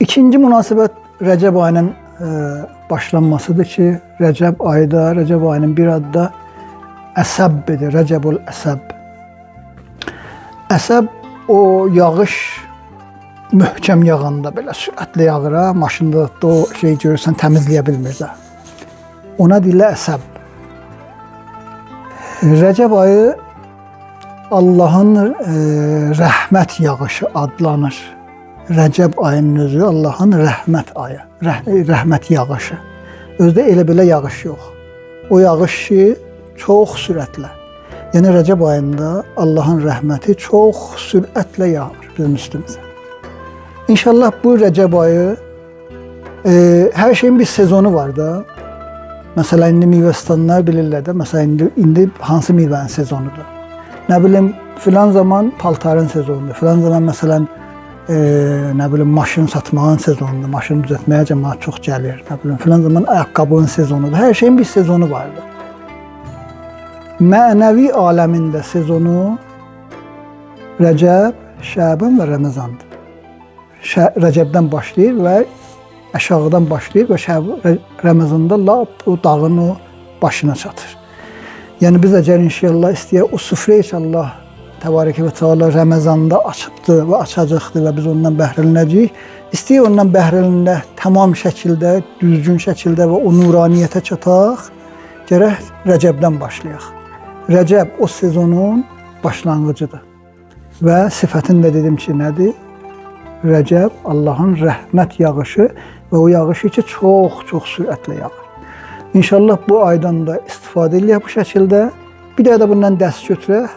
İkinci münasibət Rəcəb ayının başlanmasıdır ki, Rəcəb ayda, Rəcəb ayının bir adı da Əsəbdir, Rəcəbul Əsəb. Əsəb o yağış möhkəm yağanda, belə sürətli yağır, maşında da o şey görürsən, təmizləyə bilmir də. Ona deyirlər Əsəb. Rəcəb ayı Allahın rəhmət yağışı adlanır. Rəcəb ayının özü Allahın rəhmət ayı, rəhmət yağışı. Özdə elə belə yağış yox. O yağış ki, çox sürətlə. Yəni Rəcəb ayında Allahın rəhməti çox sürətlə yağır bizim üstümüzə. İnşallah bu Rəcəb ayı hər şeyin bir sezonu var da. Məsələn, indi meyvəstanlar bilirlər də, məsələn, indi hansı meyvənin sezonudur? Nə bilim, filan zaman paltarın sezonudur, filan zaman məsələn, nə bilim, maşın satmağın sezonudur, maşını düzəltməyə cəmaət çox gəlir, nə bilim, filan zaman ayaqqabının sezonudur, hər şeyin bir sezonu vardır. Mənəvi aləmində sezonu Rəcəb, Şəban və Ramazandır. Rəcəbdən başlayır və aşağıdan başlayır və Ramazanda lap o dağın o başına çatır. Yəni biz əgər inşallah istəyək o süfrə Allah Təbarəkə və Teala Ramazanda açıbdır və açacaqdır və biz ondan bəhrələnəcəyik. İstəyək ondan bəhrələnək tamam şəkildə, düzgün şəkildə və o nuraniyyətə çataq, gərək Rəcəbdən başlayaq. Rəcəb o sezonun başlanğıcıdır və sifətini də dedim ki, nədir? Rəcəb Allahın rəhmət yağışı və o yağışı ki, çox sürətlə yağır. İnşallah bu aydan da istifadə edək bu şəkildə. Bir də bundan dərs götürək.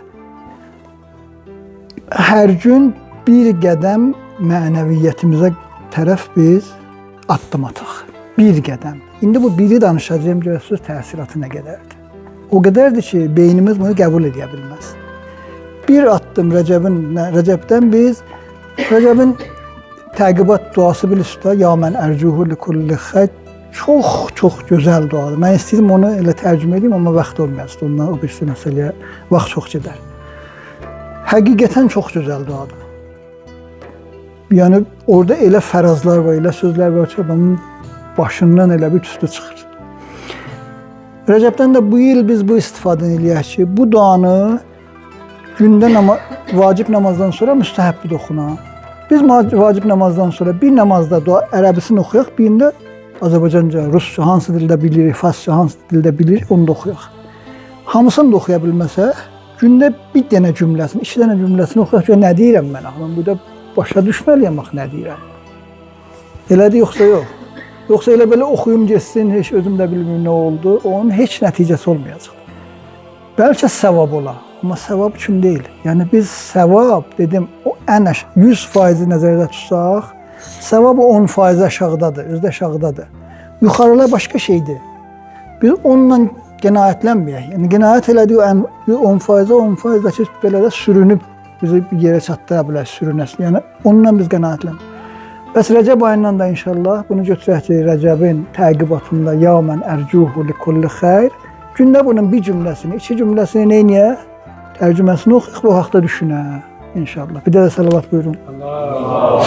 Hər gün bir qədəm mənəviyyətimizə tərəf biz addım ataq. Bir qədəm. İndi bu biri danışacağım, görürsünüz təsiratı nə qədərdir. O qədərdir ki, beynimiz bunu qəbul edə bilməz. Bir addım Rəcəbdən biz Rəcəbin təqibat duası bilirsiniz, ya mən ərcuhu li kulli xeyr, çox gözəl duadır. Mən istəyirəm onu elə tərcümə edeyim, amma vaxt olmayacaq. Ondan o birisi məsələyə vaxt çox gedər. Həqiqətən çox gözəl duadır. Yəni orada elə fərazlar var, elə sözlər var ki, adamın başından elə bir tüstü çıxır. Rəcəbdən də bu il biz bu istifadə edək ki, bu duanı gündə vacib namazdan sonra müstəhəbbi də oxunaq. Biz vacib namazdan sonra bir namazda dua ərəbisini oxuyaq, birində Azərbaycanca, Rusca, hansı dildə bilirik, Farsça, hansı dildə bilirik, onu da oxuyaq. Hamısını da oxuya bilməsək, gündə bir dənə cümləsini, 2 dənə cümləsini oxuyaq ki, nə deyirəm mən? Mən burada başa düşməliyəm, bax, nə deyirəm. Elədir, yoxsa yox. Yoxsa elə belə oxuyum geçsin, heç özüm də bilmir nə oldu, onun heç nəticəsi olmayacaq. Bəlkə savab ola, amma savab üçün deyil. Yəni biz savab, dedim, o ən 100% nəzərdə tutsaq, savab 10% aşağıdadır, özdə aşağıdadır. Yuxarılar başqa şeydir. Biz onunla qənaətlənməyək. Yəni qənaət elədik 10% da ki, belə də sürünüb bizi bir yerə çatdıra bilər, sürünəsin. Yəni onunla biz qənaətlənməyək. Bəs Rəcəb ayından da inşallah bunu götürək ki, Rəcəbin təqibatında ya mən ərcuhu li kulli xeyr, gündə bunun bir cümləsini, 2 cümləsini neyniyək? Tərcüməsini oxuyaq, bu haqda düşünək. İnşallah. Bir də salavat buyurun. Allah